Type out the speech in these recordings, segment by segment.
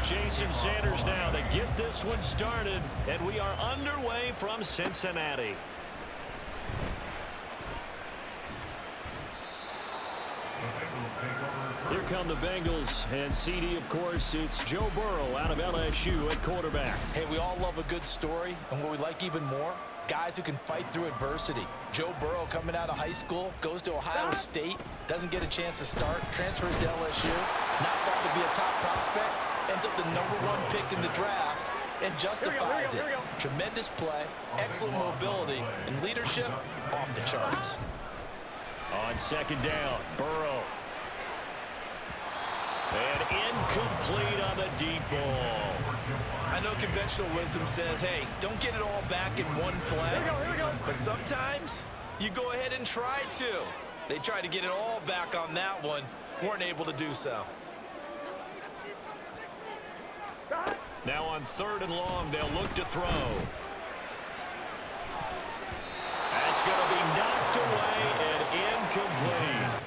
Jason Sanders now to get this one started, and we are underway from Cincinnati. Here come the Bengals, and CD, of course, it's Joe Burrow out of LSU at quarterback. Hey, we all love a good story, and what we like even more, guys who can fight through adversity. Joe Burrow coming out of high school, goes to Ohio State, doesn't get a chance to start, transfers to LSU, not thought to be a top prospect, ends up the #1 pick in the draft, and justifies it. Tremendous play, excellent mobility, and leadership off the charts. On second down, Burrow. And incomplete on the deep ball. I know conventional wisdom says, hey, don't get it all back in one play. But sometimes you go ahead and try to. They tried to get it all back on that one, weren't able to do so. Now on 3rd and long, they'll look to throw. That's going to be knocked away and incomplete.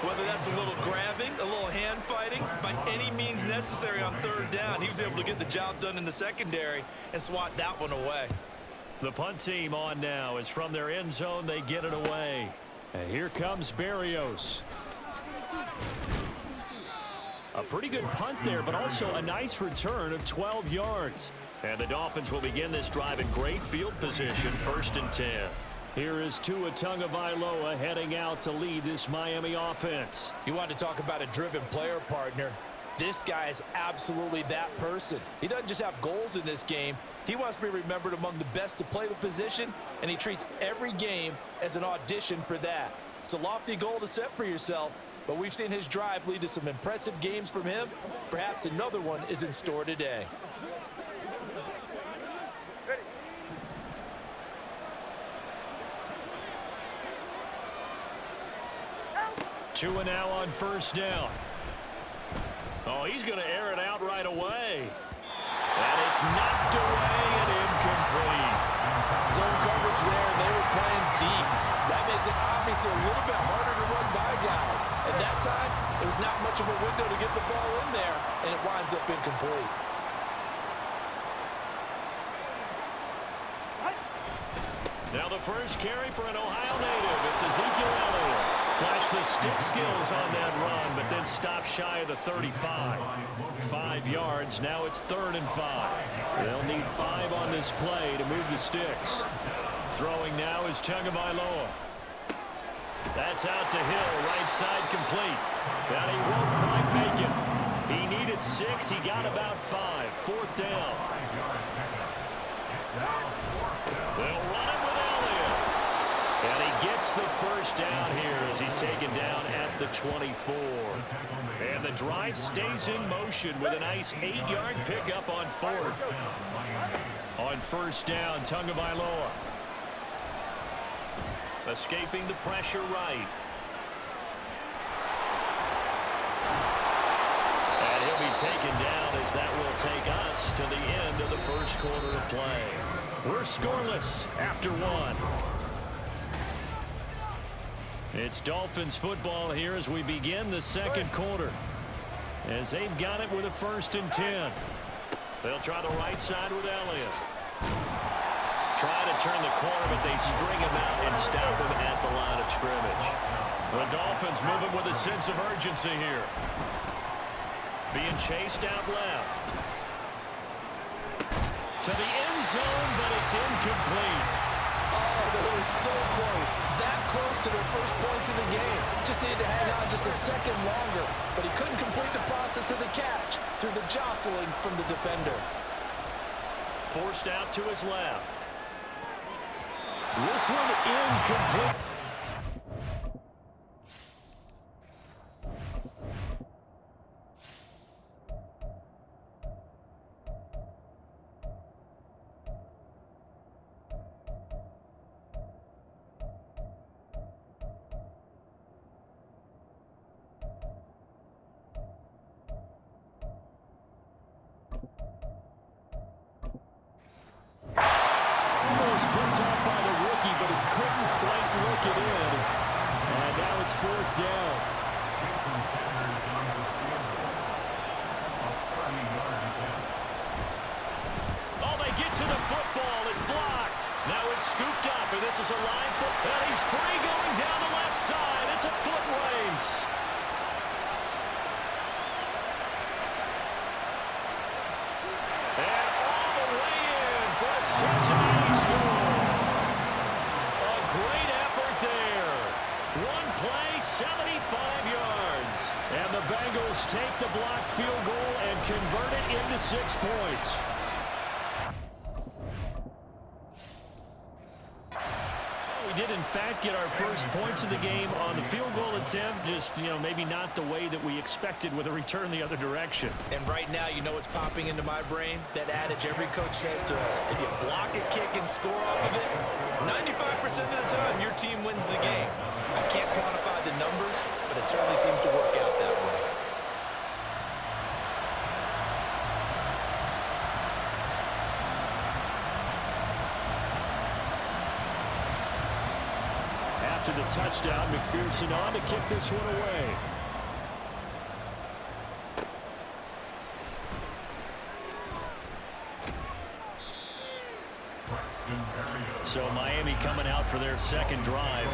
Whether that's a little grabbing, a little hand fighting, by any means necessary on 3rd down, he was able to get the job done in the secondary and swat that one away. The punt team on now is from their end zone. They get it away. And here comes Berrios. A pretty good punt there, but also a nice return of 12 yards. And the Dolphins will begin this drive in great field position, 1st and 10. Here is Tua Tagovailoa heading out to lead this Miami offense. You want to talk about a driven player, partner. This guy is absolutely that person. He doesn't just have goals in this game. He wants to be remembered among the best to play the position, and he treats every game as an audition for that. It's a lofty goal to set for yourself, but we've seen his drive lead to some impressive games from him. Perhaps another one is in store today. Tua now on 1st down. Oh, he's going to air it out right away. And it's knocked away and incomplete. Zone coverage there, and they were playing deep. That makes it obviously a little bit harder to run by guys. At that time, there was not much of a window to get the ball in there, and it winds up incomplete. Now the first carry for an Ohio native. It's Ezekiel Elliott. Flashed the stick skills on that run, but then stopped shy of the 35. 5 yards. Now it's 3rd and 5. They'll need 5 on this play to move the sticks. Throwing now is Tagovailoa. That's out to Hill, right side complete. But he won't quite make it. He needed 6. He got about 5. 4th down. They'll run it with Elliott. And he gets the first down here as he's taken down at the 24. And the drive stays in motion with a nice 8-yard pickup on 4th. On 1st down, Tagovailoa. Escaping the pressure right. And he'll be taken down as that will take us to the end of the first quarter of play. We're scoreless after 1. It's Dolphins football here as we begin the second quarter. As they've got it with a 1st and 10. They'll try the right side with Elliott. Try to turn the corner, but they string him out and stop him at the line of scrimmage. The Dolphins moving with a sense of urgency here. Being chased out left. To the end zone, but it's incomplete. Oh, they were so close. That close to their first points of the game. Just needed to hang on just a second longer, but he couldn't complete the process of the catch through the jostling from the defender. Forced out to his left. This one incomplete. down. Oh, they get to the football. It's blocked. Now it's scooped up, and this is a line foot. And he's free going down the left side. It's a foot race. And all the way in for a Cincinnati score. A great effort there. One play, 75 yards. And the Bengals take the blocked field goal and convert it into 6 points. We did, in fact, get our first points of the game on the field goal attempt. Just, maybe not the way that we expected with a return the other direction. And right now, you know what's popping into my brain? That adage every coach says to us, if you block a kick and score off of it, 95% of the time, your team wins the game. I can't quantify the numbers, but it certainly seems to work out that way. After the touchdown, McPherson on to kick this one away. So Miami coming out for their second drive.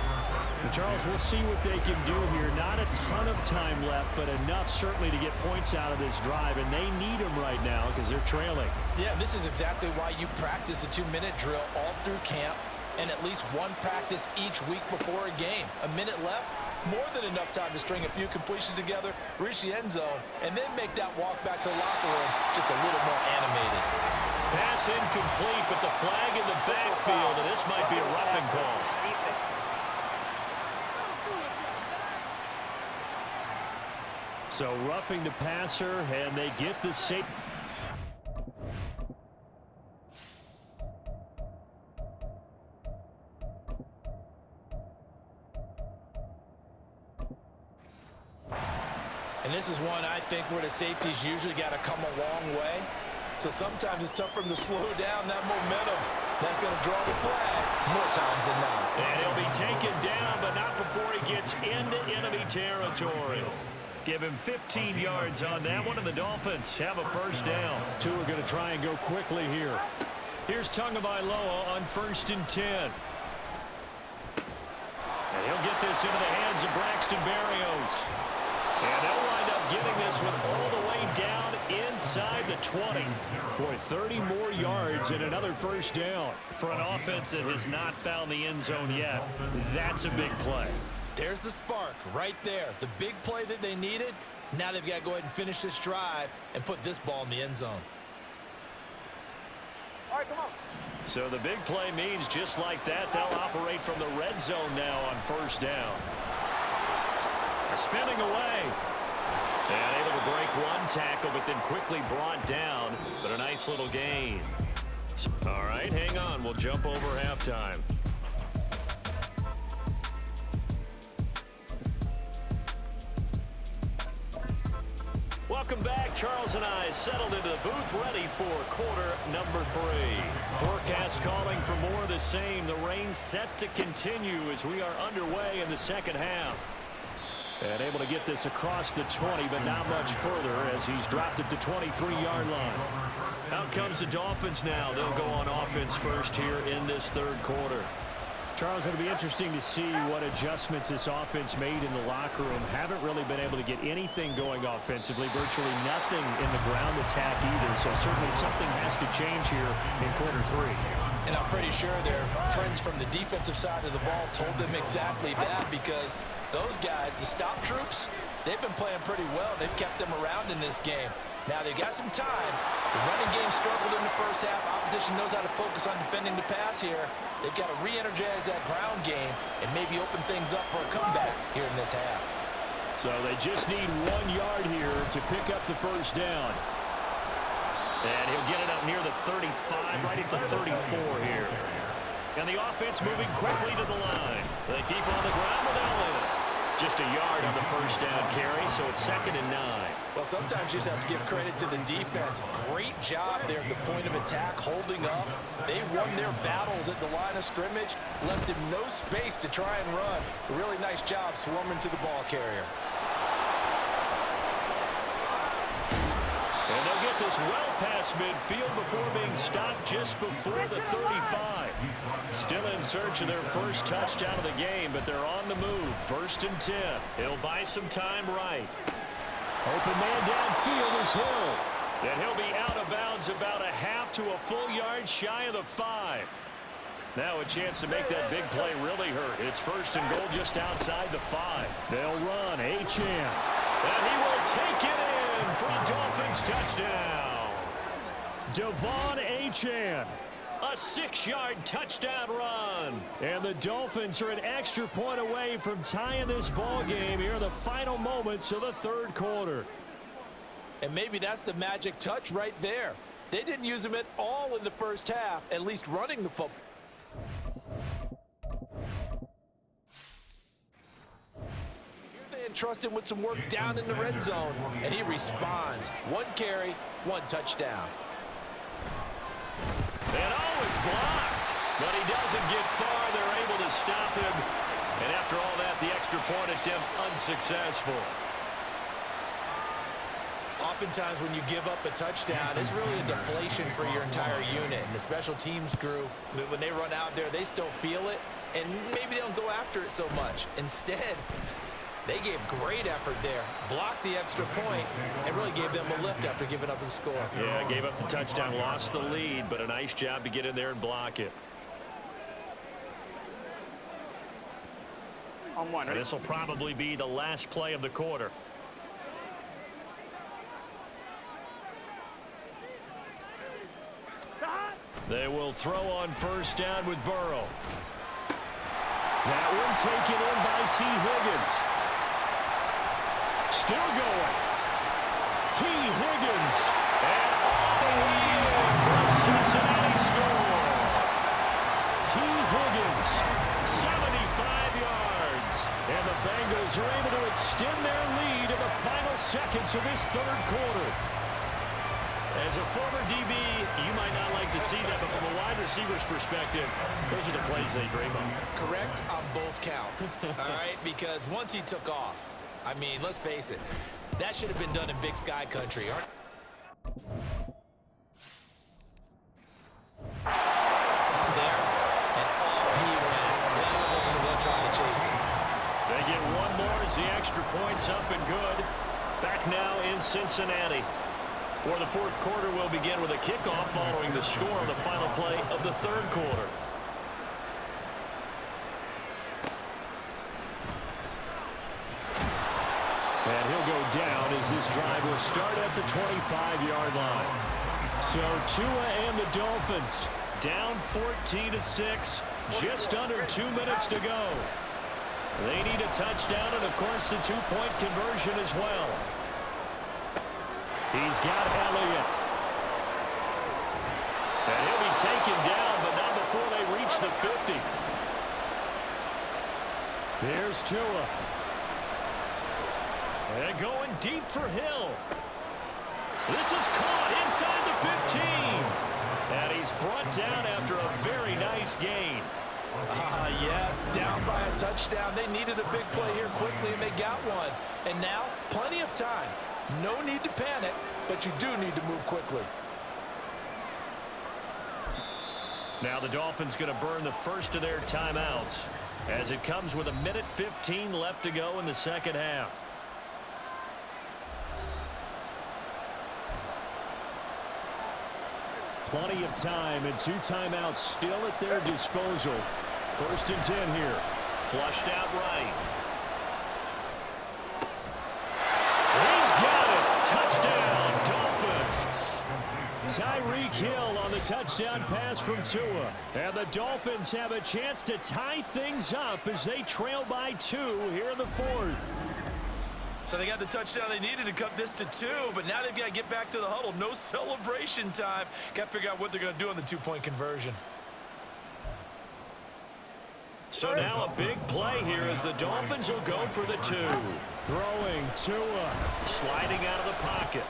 And Charles, we'll see what they can do here. Not a ton of time left, but enough certainly to get points out of this drive, and they need them right now because they're trailing. Yeah, this is exactly why you practice a 2-minute drill all through camp, and at least one practice each week before a game. A minute left, more than enough time to string a few completions together, reach the end zone, and then make that walk back to the locker room just a little more animated. Pass incomplete, but the flag in the backfield, and this might be a roughing call. So roughing the passer, and they get the safety. And this is one, I think, where the safeties usually got to come a long way. So sometimes it's tough for them to slow down that momentum. That's going to draw the flag more times than not. And he'll be taken down, but not before he gets into enemy territory. Give him 15 yards on that one, and the Dolphins have a first down. Two are going to try and go quickly here. Here's Tagovailoa on 1st and 10. And he'll get this into the hands of Braxton Berrios. And they'll wind up getting this one all the way down inside the 20. Boy, 30 more yards and another first down for an offense that has not found the end zone yet. That's a big play. There's the spark right there. The big play that they needed. Now they've got to go ahead and finish this drive and put this ball in the end zone. All right, come on. So the big play means just like that, they'll operate from the red zone now on first down. Spinning away. And able to break one tackle, but then quickly brought down. But a nice little gain. All right, hang on. We'll jump over halftime. Welcome back. Charles and I settled into the booth, ready for quarter number 3. Forecast calling for more of the same. The rain set to continue as we are underway in the second half. And able to get this across the 20, but not much further as he's dropped at the 23-yard line. Out comes the Dolphins now. They'll go on offense first here in this third quarter. Charles, it'll be interesting to see what adjustments this offense made in the locker room. Haven't really been able to get anything going offensively, virtually nothing in the ground attack either. So certainly something has to change here in quarter 3. And I'm pretty sure their friends from the defensive side of the ball told them exactly that, because those guys, the stop troops, they've been playing pretty well. They've kept them around in this game. Now they've got some time. The running game struggled in the first half. Opposition knows how to focus on defending the pass here. They've got to re-energize that ground game and maybe open things up for a comeback here in this half. So they just need 1 yard here to pick up the first down. And he'll get it up near the 35, right at the 34 here. And the offense moving quickly to the line. They keep on the ground with Allen. Just a yard on the first down carry, so it's 2nd and 9. Well, sometimes you just have to give credit to the defense. Great job there at the point of attack, holding up. They won their battles at the line of scrimmage, left him no space to try and run. A really nice job swarming to the ball carrier. And they'll get this well past midfield before being stopped just before the 35. Still in search of their first touchdown of the game, but they're on the move. 1st and 10. He'll buy some time right. Open man downfield is Hill. And he'll be out of bounds about a half to a full yard shy of the 5. Now a chance to make that big play really hurt. It's 1st and goal just outside the 5. They'll run. Achane. And he will take it in for a Dolphins touchdown. Devon Achane. A 6-yard touchdown run. And the Dolphins are an extra point away from tying this ball game here in the final moments of the 3rd quarter. And maybe that's the magic touch right there. They didn't use him at all in the first half, at least running the football. Here they entrust him with some work down in the red zone, and he responds. 1 carry, 1 touchdown. And it's blocked. But he doesn't get far. They're able to stop him. And after all that, the extra point attempt unsuccessful. Oftentimes when you give up a touchdown, it's really a deflation for your entire unit. And the special teams crew, when they run out there, they still feel it. And maybe they don't go after it so much. Instead, they gave great effort there, blocked the extra point, and really gave them a lift after giving up the score. Yeah, gave up the touchdown, lost the lead, but a nice job to get in there and block it. This will probably be the last play of the quarter. They will throw on 1st down with Burrow. That one taken in by T. Higgins. Still going. T. Higgins. And all the way in for a Cincinnati score. T. Higgins, 75 yards. And the Bengals are able to extend their lead in the final seconds of this 3rd quarter. As a former DB, you might not like to see that, but from a wide receiver's perspective, those are the plays they dream of. Correct on both counts, all right? Because once he took off, I mean, let's face it, that should have been done in Big Sky country, aren't there, and off he went. That wasn't the one trying to chase him. They get one more as the extra point's up and good. Back now in Cincinnati, where the 4th quarter will begin with a kickoff following the score on the final play of the 3rd quarter. And he'll go down as this drive will start at the 25-yard line. So Tua and the Dolphins down 14-6, just under 2 minutes to go. They need a touchdown and, of course, the 2-point conversion as well. He's got Elliott. And he'll be taken down, but not before they reach the 50. Here's Tua. And going deep for Hill. This is caught inside the 15. And he's brought down after a very nice gain. Yes, down by a touchdown. They needed a big play here quickly, and they got one. And now, plenty of time. No need to panic, but you do need to move quickly. Now the Dolphins going to burn the first of their timeouts as it comes with 1:15 left to go in the 2nd half. Plenty of time and 2 timeouts still at their disposal. 1st and 10 here. Flushed out right. He's got it. Touchdown, Dolphins. Tyreek Hill on the touchdown pass from Tua. And the Dolphins have a chance to tie things up as they trail by 2 here in the 4th. So they got the touchdown they needed to cut this to 2, but now they've got to get back to the huddle. No celebration time. Got to figure out what they're going to do on the 2-point conversion. So now a big play here as the Dolphins will go for the 2. Throwing Tua. Sliding out of the pocket.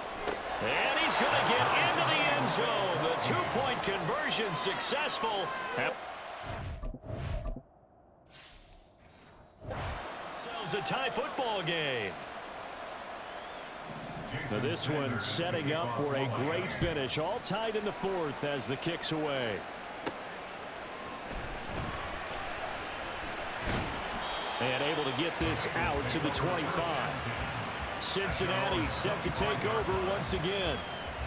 And he's going to get into the end zone. The 2-point conversion successful. Sells a tie football game. Now this one setting up for a great finish. All tied in the 4th as the kick's away. And able to get this out to the 25. Cincinnati set to take over once again.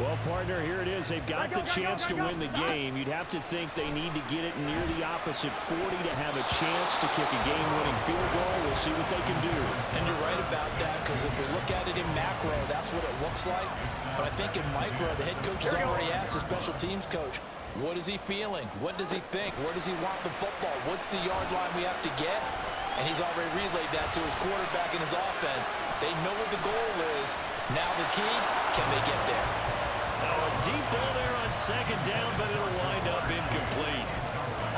Well, partner, here it is. They've got the chance to win the game. You'd have to think they need to get it near the opposite 40 to have a chance to kick a game-winning field goal. We'll see what they can do. And you're right about that, because if we look at it in macro, that's what it looks like. But I think in micro, the head coach has already asked the special teams coach, what is he feeling? What does he think? Where does he want the football? What's the yard line we have to get? And he's already relayed that to his quarterback and his offense. They know what the goal is. Now the key, can they get there? Now a deep ball there on 2nd down, but it'll wind up incomplete.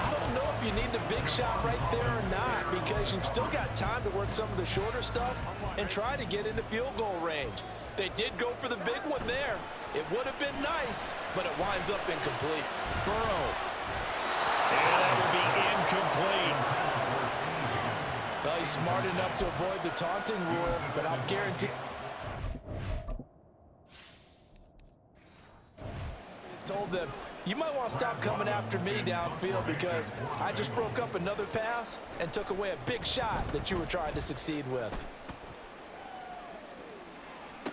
I don't know if you need the big shot right there or not, because you've still got time to work some of the shorter stuff and try to get into field goal range. They did go for the big one there. It would have been nice, but it winds up incomplete. Burrow. And that will be incomplete. Well, he's smart enough to avoid the taunting rule, but I'll guarantee he's told them, you might want to stop coming after me downfield because I just broke up another pass and took away a big shot that you were trying to succeed with.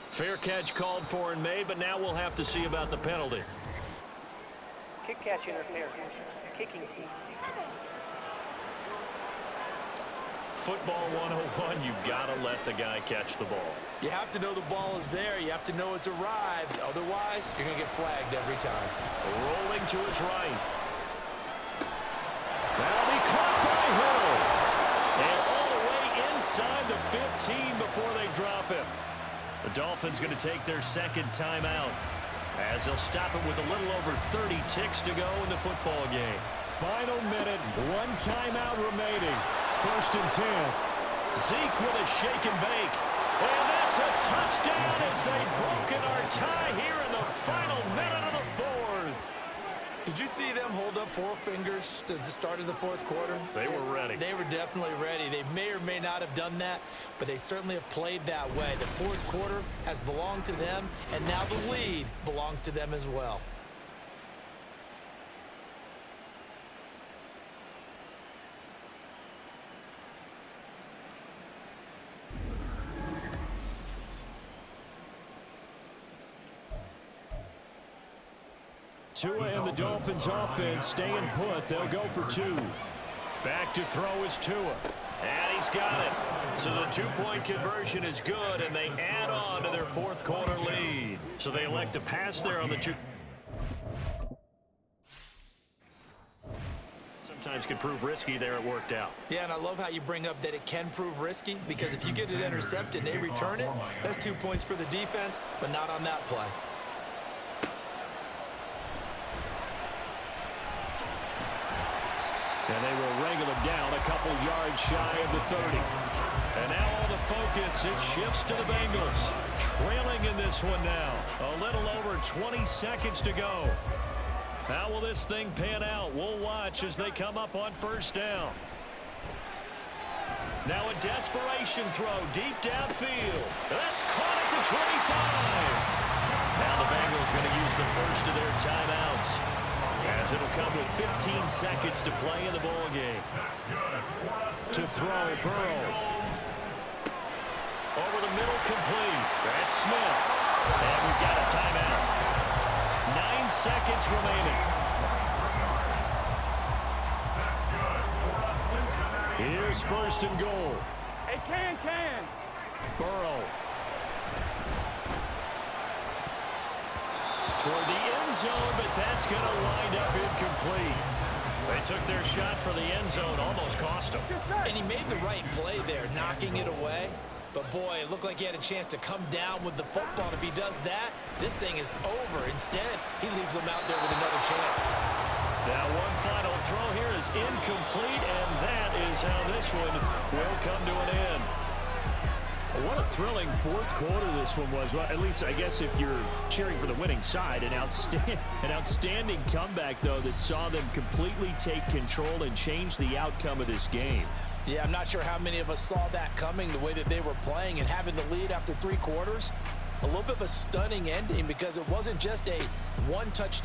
Fair catch called for and made, but now we'll have to see about the penalty. Kick catch interference. Kicking team. Football 101, you've got to let the guy catch the ball. You have to know the ball is there. You have to know it's arrived. Otherwise, you're going to get flagged every time. Rolling to his right. That'll be caught by Hill. And all the way inside the 15 before they drop him. The Dolphins going to take their 2nd timeout as they'll stop it with a little over 30 ticks to go in the football game. Final minute, 1 timeout remaining. 1st and 10. Zeke with a shake and bake. And that's a touchdown as they've broken our tie here in the final minute of the 4th. Did you see them hold up 4 fingers to the start of the 4th quarter? They were ready. They were definitely ready. They may or may not have done that, but they certainly have played that way. The 4th quarter has belonged to them, and now the lead belongs to them as well. Tua and the Dolphins offense staying put. They'll go for 2. Back to throw is Tua. And he's got it. So the 2-point conversion is good, and they add on to their 4th quarter lead. So they elect to pass there on the 2. Sometimes can prove risky there. It worked out. Yeah, and I love how you bring up that it can prove risky, because if you get it intercepted and they return it, that's 2 points for the defense, but not on that play. And they will wrangle him down a couple yards shy of the 30. And now all the focus, it shifts to the Bengals. Trailing in this one now. A little over 20 seconds to go. How will this thing pan out? We'll watch as they come up on 1st down. Now a desperation throw deep downfield. That's caught at the 25. Now the Bengals going to use the first of their timeouts, as it'll come with 15 seconds to play in the ball game. To throw, Burrow. Over the middle, complete. That's Smith. And we've got a timeout. 9 seconds remaining. Here's 1st and goal. Hey, can. Burrow. Toward the end zone, but that's going to wind up incomplete. They took their shot for the end zone, almost cost them. And he made the right play there, knocking it away. But, boy, it looked like he had a chance to come down with the football. And if he does that, this thing is over. Instead, he leaves him out there with another chance. Now one final throw here is incomplete, and that is how this one will come to an end. What a thrilling fourth quarter this one was. Well, at least I guess if you're cheering for the winning side. An outstanding comeback, though, that saw them completely take control and change the outcome of this game. Yeah, I'm not sure how many of us saw that coming, the way that they were playing and having the lead after 3 quarters. A little bit of a stunning ending because it wasn't just a one touchdown